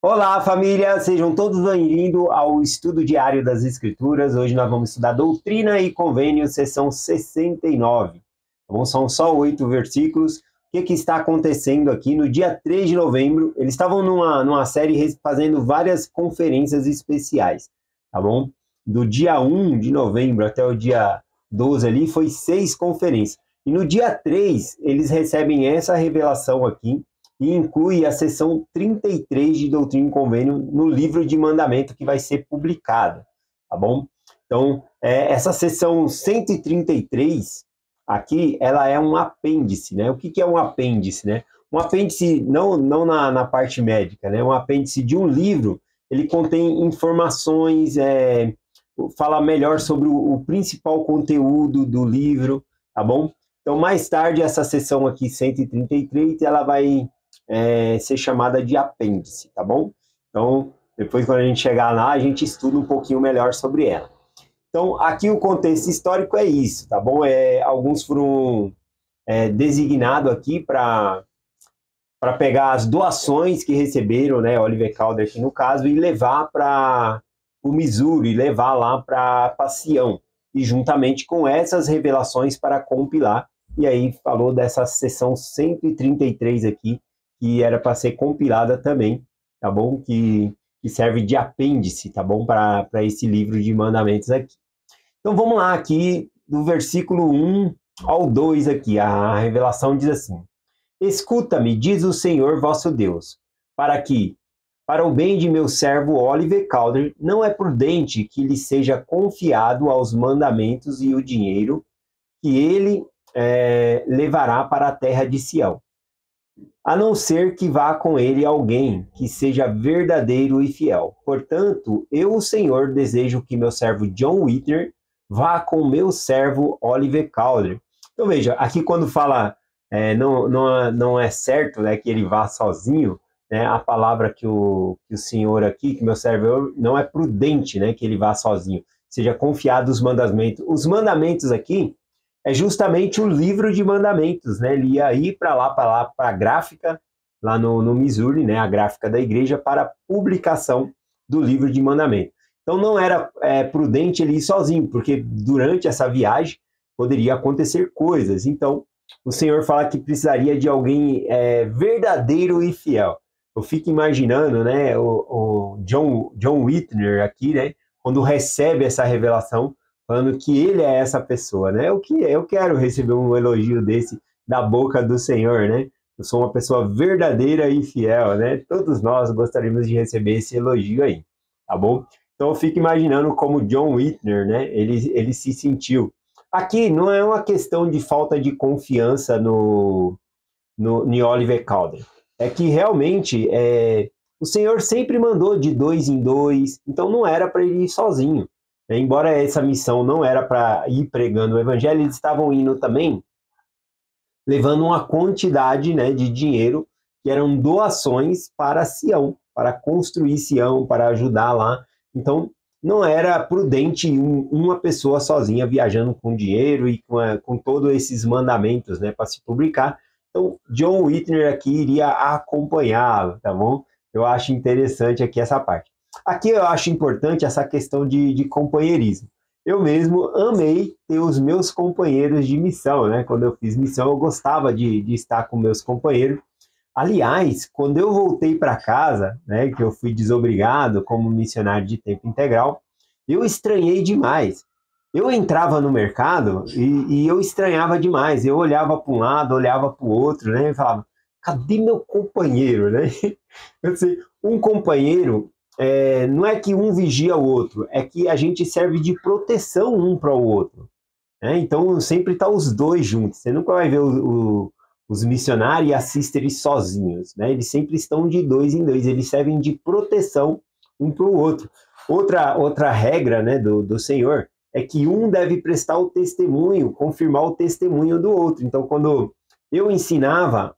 Olá, família! Sejam todos bem-vindos ao estudo diário das Escrituras. Hoje nós vamos estudar Doutrina e Convênios, seção 69. Então, são só 8 versículos. O que está acontecendo aqui? No dia 3 de novembro, eles estavam numa série fazendo várias conferências especiais, tá bom? Do dia 1 de novembro até o dia 12 ali, foi 6 conferências. E no dia 3, eles recebem essa revelação aqui, e inclui a seção 33 de Doutrina e Convênio no livro de mandamento que vai ser publicado, tá bom? Então, essa seção 133 aqui, ela é um apêndice, né? O que é um apêndice, né? Um apêndice, não na parte médica, né? Um apêndice de um livro, ele contém informações, fala melhor sobre o principal conteúdo do livro, tá bom? Então, mais tarde, essa seção aqui, 133, ela vai ser chamada de apêndice, tá bom? Então, depois quando a gente chegar lá, a gente estuda um pouquinho melhor sobre ela. Então, aqui o contexto histórico é isso, tá bom? Alguns foram designados aqui para pegar as doações que receberam, né, Oliver Cowdery aqui no caso, e levar para o Missouri, levar lá para Sião, e juntamente com essas revelações para compilar. E aí falou dessa seção 133 aqui, que era para ser compilada também, tá bom? Que serve de apêndice, tá bom? Para esse livro de mandamentos aqui. Então vamos lá aqui, do versículo 1 ao 2 aqui, a revelação diz assim: Escuta-me, diz o Senhor vosso Deus, para o bem de meu servo Oliver Cowdery, não é prudente que lhe seja confiado aos mandamentos e o dinheiro que ele levará para a terra de Sião, a não ser que vá com ele alguém que seja verdadeiro e fiel. Portanto, eu, o Senhor, desejo que meu servo John Whitner vá com meu servo Oliver Cowdery. Então veja, aqui quando fala não é certo, né, que ele vá sozinho, né, a palavra que o Senhor aqui, que meu servo, não é prudente, né, que ele vá sozinho, seja confiado os mandamentos. Os mandamentos aqui é justamente o livro de mandamentos, né? Ele ia ir para a gráfica, lá no Missouri, né? A gráfica da igreja, para a publicação do livro de mandamentos. Então não era prudente ele ir sozinho, porque durante essa viagem poderia acontecer coisas. Então o Senhor fala que precisaria de alguém verdadeiro e fiel. Eu fico imaginando, né? O John Whitner aqui, né? Quando recebe essa revelação, falando que ele é essa pessoa, né? Eu quero receber um elogio desse da boca do Senhor, né? Eu sou uma pessoa verdadeira e fiel, né? Todos nós gostaríamos de receber esse elogio aí, tá bom? Então eu fico imaginando como John Whitner, né? Ele se sentiu. Aqui não é uma questão de falta de confiança no Oliver Cowdery. É que realmente o Senhor sempre mandou de 2 em 2, então não era para ele ir sozinho. Embora essa missão não era para ir pregando o evangelho, eles estavam indo também levando uma quantidade, né, de dinheiro que eram doações para Sião, para construir Sião, para ajudar lá. Então não era prudente uma pessoa sozinha viajando com dinheiro e com todos esses mandamentos, né, para se publicar. Então John Whitner aqui iria acompanhá-lo, tá bom? Eu acho interessante aqui essa parte. Aqui eu acho importante essa questão de companheirismo. Eu mesmo amei ter os meus companheiros de missão, né? Quando eu fiz missão, eu gostava de estar com meus companheiros. Aliás, quando eu voltei para casa, né, que eu fui desobrigado como missionário de tempo integral, eu estranhei demais. Eu entrava no mercado e eu estranhava demais. Eu olhava para um lado, olhava para o outro, né? E falava, cadê meu companheiro, né? Eu sei, um companheiro não é que um vigia o outro, é que a gente serve de proteção um para o outro, né? Então sempre tá os dois juntos. Você nunca vai ver os missionários e as sisters sozinhos, né? Eles sempre estão de 2 em 2, eles servem de proteção um para o outro. Outra regra, né, do Senhor é que um deve prestar o testemunho, confirmar o testemunho do outro. Então quando eu ensinava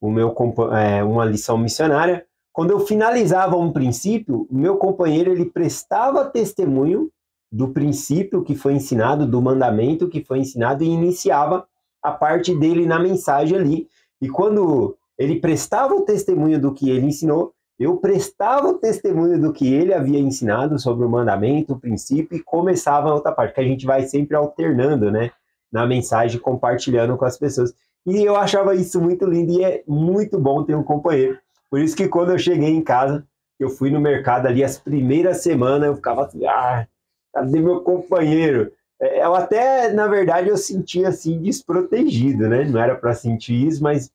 uma lição missionária, quando eu finalizava um princípio, o meu companheiro ele prestava testemunho do princípio que foi ensinado, do mandamento que foi ensinado, e iniciava a parte dele na mensagem ali. E quando ele prestava o testemunho do que ele ensinou, eu prestava o testemunho do que ele havia ensinado sobre o mandamento, o princípio, e começava a outra parte, que a gente vai sempre alternando, né, na mensagem, compartilhando com as pessoas. E eu achava isso muito lindo, e é muito bom ter um companheiro. Por isso que quando eu cheguei em casa, eu fui no mercado ali, as primeiras semanas, eu ficava assim, cadê meu companheiro? Eu até, na verdade, eu sentia assim, desprotegido, né? Não era para sentir isso, mas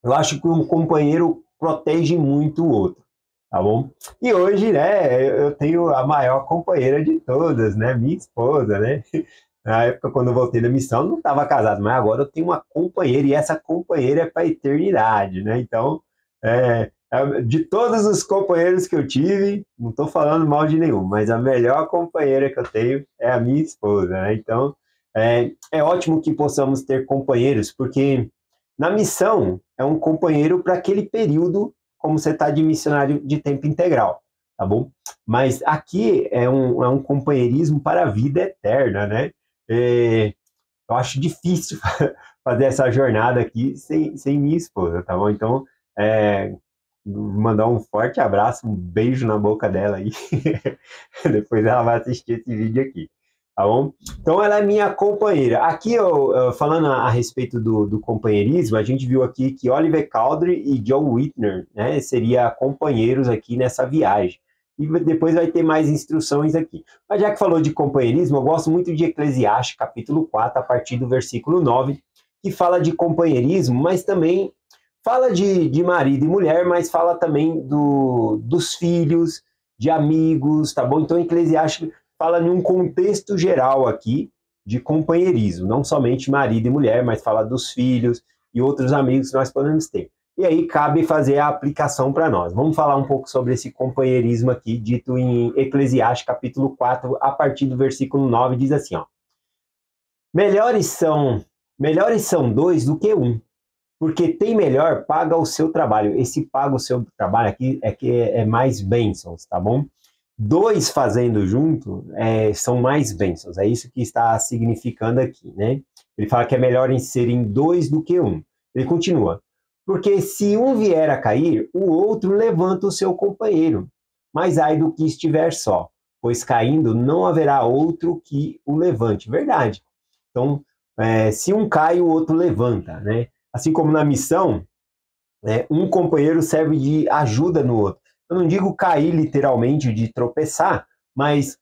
eu acho que um companheiro protege muito o outro, tá bom? E hoje, né, eu tenho a maior companheira de todas, né? Minha esposa, né? Na época, quando eu voltei da missão, eu não estava casado, mas agora eu tenho uma companheira, e essa companheira é para a eternidade, né? Então, de todos os companheiros que eu tive, não estou falando mal de nenhum, mas a melhor companheira que eu tenho é a minha esposa, né? Então, é ótimo que possamos ter companheiros, porque na missão é um companheiro para aquele período, como você está de missionário de tempo integral, tá bom? Mas aqui é um companheirismo para a vida eterna, né? Eu acho difícil fazer essa jornada aqui sem minha esposa, tá bom? Então, mandar um forte abraço, um beijo na boca dela aí. Depois ela vai assistir esse vídeo aqui, tá bom? Então, ela é minha companheira. Aqui, falando a respeito do companheirismo, a gente viu aqui que Oliver Cowdery e John Whitner, né, seriam companheiros aqui nessa viagem. E depois vai ter mais instruções aqui. Mas já que falou de companheirismo, eu gosto muito de Eclesiastes, capítulo 4, a partir do versículo 9, que fala de companheirismo, mas também fala de marido e mulher, mas fala também dos filhos, de amigos, tá bom? Então, Eclesiastes fala em um contexto geral aqui de companheirismo, não somente marido e mulher, mas fala dos filhos e outros amigos que nós podemos ter. E aí cabe fazer a aplicação para nós. Vamos falar um pouco sobre esse companheirismo aqui, dito em Eclesiastes, capítulo 4, a partir do versículo 9, diz assim, ó: melhores são dois do que um, porque tem melhor paga o seu trabalho. Esse paga o seu trabalho aqui é mais bênçãos, tá bom? Dois fazendo junto são mais bênçãos. É isso que está significando aqui, né? Ele fala que é melhor em serem dois do que um. Ele continua: porque se um vier a cair, o outro levanta o seu companheiro. Mas ai do que estiver só, pois caindo não haverá outro que o levante. Verdade. Então, se um cai, o outro levanta, né? Assim como na missão, um companheiro serve de ajuda no outro. Eu não digo cair literalmente de tropeçar, mas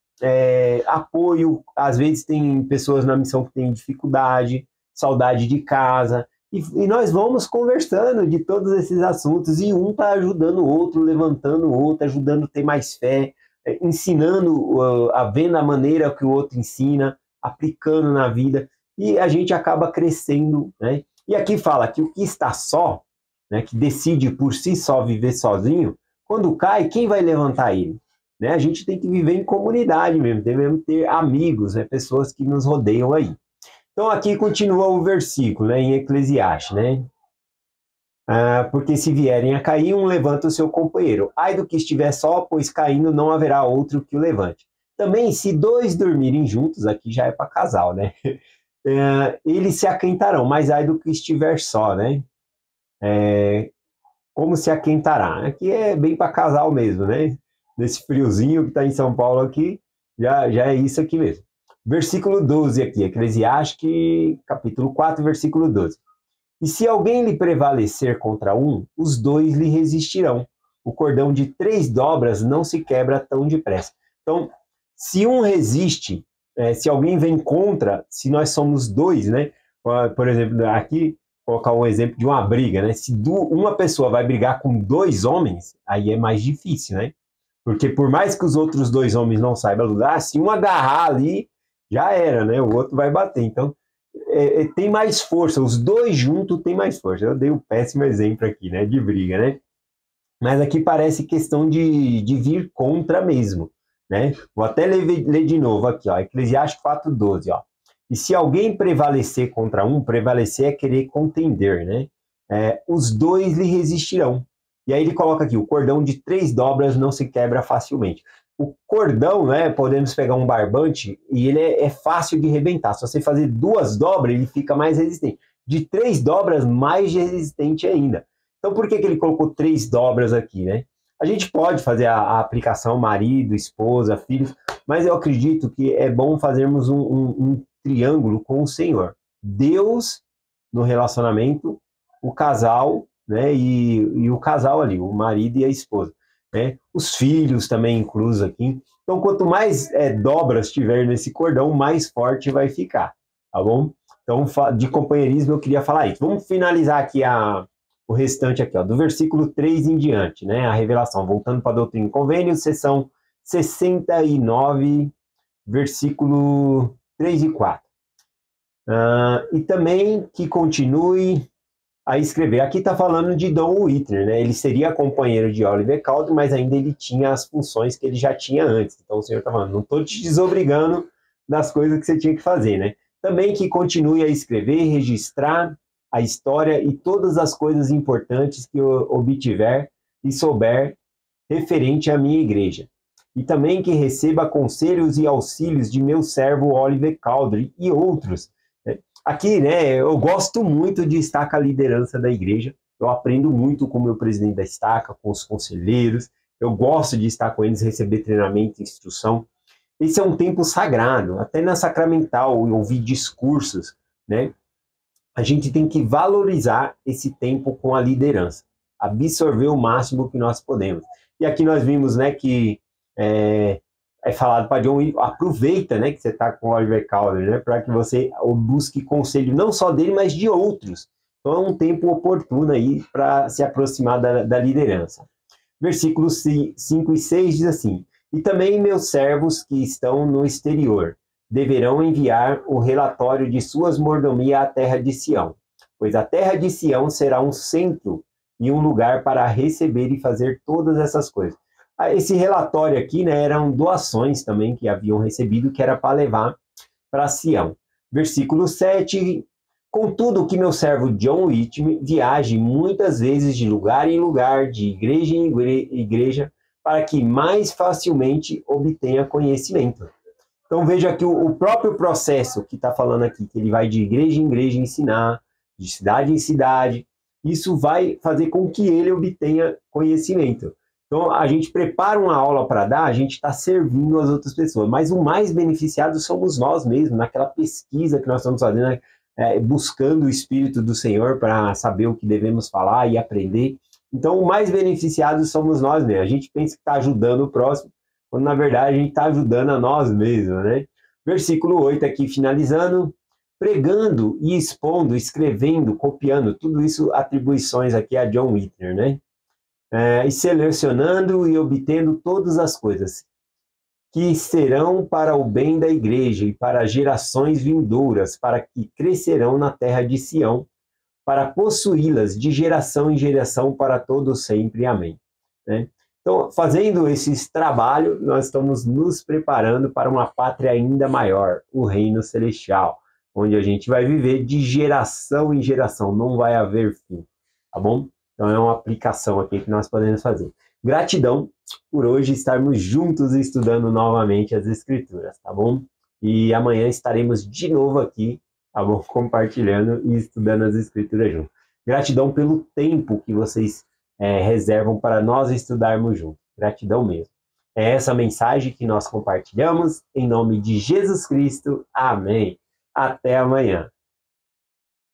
apoio. Às vezes tem pessoas na missão que têm dificuldade, saudade de casa, e nós vamos conversando de todos esses assuntos, e um está ajudando o outro, levantando o outro, ajudando a ter mais fé, ensinando, vendo a maneira que o outro ensina, aplicando na vida, e a gente acaba crescendo, né? E aqui fala que o que está só, né, que decide por si só viver sozinho, quando cai, quem vai levantar ele? Né? A gente tem que viver em comunidade mesmo, devemos ter amigos, né, pessoas que nos rodeiam aí. Então aqui continua o versículo, né, em Eclesiastes, né? Porque se vierem a cair, um levanta o seu companheiro. Ai do que estiver só, pois caindo não haverá outro que o levante. Também, se dois dormirem juntos, aqui já é para casal, né? Eles se aquentarão, mas ai do que estiver só, né? Como se aquentará? Aqui é bem para casal mesmo, né? Nesse friozinho que está em São Paulo aqui, já é isso aqui mesmo. Versículo 12 aqui, Eclesiastes, capítulo 4, versículo 12. E se alguém lhe prevalecer contra um, os dois lhe resistirão. O cordão de 3 dobras não se quebra tão depressa. Então, se um resiste, se alguém vem contra, se nós somos dois, né? Por exemplo, aqui, colocar um exemplo de uma briga, né? Se uma pessoa vai brigar com 2 homens, aí é mais difícil, né? Porque por mais que os outros 2 homens não saibam lutar, se um agarrar ali, já era, né? O outro vai bater. Então, tem mais força. Os dois juntos têm mais força. Eu dei um péssimo exemplo aqui, né? De briga, né? Mas aqui parece questão de vir contra mesmo, né? Vou até ler de novo aqui, ó. Eclesiastes 4:12, ó. E se alguém prevalecer contra um, prevalecer é querer contender, né? Os dois lhe resistirão. E aí ele coloca aqui, o cordão de 3 dobras não se quebra facilmente. O cordão, né, podemos pegar um barbante e ele é fácil de rebentar. Se você fazer 2 dobras, ele fica mais resistente. De 3 dobras, mais resistente ainda. Então, por que ele colocou 3 dobras aqui, né? A gente pode fazer a aplicação marido, esposa, filhos, mas eu acredito que é bom fazermos um triângulo com o Senhor. Deus no relacionamento, o casal, né, e o casal ali, o marido e a esposa, né? Os filhos também inclusos aqui. Então, quanto mais dobras tiver nesse cordão, mais forte vai ficar, tá bom? Então, de companheirismo eu queria falar isso. Vamos finalizar aqui o restante aqui, ó, do versículo 3 em diante, né? A revelação, voltando para a Doutrina e Convênio, seção 69, versículo 3 e 4. E também que continue a escrever. Aqui está falando de Don Whitner, né? Ele seria companheiro de Oliver Cowdery, mas ainda ele tinha as funções que ele já tinha antes. Então o Senhor está falando, não estou te desobrigando das coisas que você tinha que fazer, né? Também que continue a escrever, registrar a história e todas as coisas importantes que eu obtiver e souber referente à minha igreja. E também que receba conselhos e auxílios de meu servo Oliver Cowdery e outros. Aqui, né, eu gosto muito de estar com a liderança da igreja, eu aprendo muito com o meu presidente da estaca, com os conselheiros, eu gosto de estar com eles, receber treinamento, instrução. Esse é um tempo sagrado, até na sacramental, ouvir discursos, né? A gente tem que valorizar esse tempo com a liderança, absorver o máximo que nós podemos. E aqui nós vimos, né, que é falado para John, aproveita, né, que você está com o Oliver Cowdery, né, para que você busque conselho não só dele, mas de outros. Então é um tempo oportuno aí para se aproximar da liderança. Versículos 5 e 6 diz assim: e também meus servos que estão no exterior deverão enviar o relatório de suas mordomias à terra de Sião, pois a terra de Sião será um centro e um lugar para receber e fazer todas essas coisas. Esse relatório aqui, né, eram doações também que haviam recebido, que era para levar para Sião. Versículo 7, contudo que meu servo John Whitmer viaje muitas vezes de lugar em lugar, de igreja em igreja, para que mais facilmente obtenha conhecimento. Então veja que o próprio processo que está falando aqui, que ele vai de igreja em igreja ensinar, de cidade em cidade, isso vai fazer com que ele obtenha conhecimento. Então, a gente prepara uma aula para dar, a gente está servindo as outras pessoas, mas o mais beneficiado somos nós mesmos, naquela pesquisa que nós estamos fazendo, buscando o Espírito do Senhor para saber o que devemos falar e aprender. Então, o mais beneficiado somos nós mesmos. A gente pensa que está ajudando o próximo, quando na verdade a gente está ajudando a nós mesmos, né? Versículo 8 aqui, finalizando, pregando e expondo, escrevendo, copiando, tudo isso atribuições aqui a John Whitner, né? E selecionando e obtendo todas as coisas que serão para o bem da igreja e para gerações vindouras, para que crescerão na terra de Sião, para possuí-las de geração em geração para todos sempre. Amém. Né? Então, fazendo esses trabalhos, nós estamos nos preparando para uma pátria ainda maior, o reino celestial, onde a gente vai viver de geração em geração, não vai haver fim, tá bom? Então é uma aplicação aqui que nós podemos fazer. Gratidão por hoje estarmos juntos estudando novamente as Escrituras, tá bom? E amanhã estaremos de novo aqui, tá bom? Compartilhando e estudando as Escrituras juntos. Gratidão pelo tempo que vocês reservam para nós estudarmos juntos. Gratidão mesmo. É essa mensagem que nós compartilhamos em nome de Jesus Cristo. Amém. Até amanhã.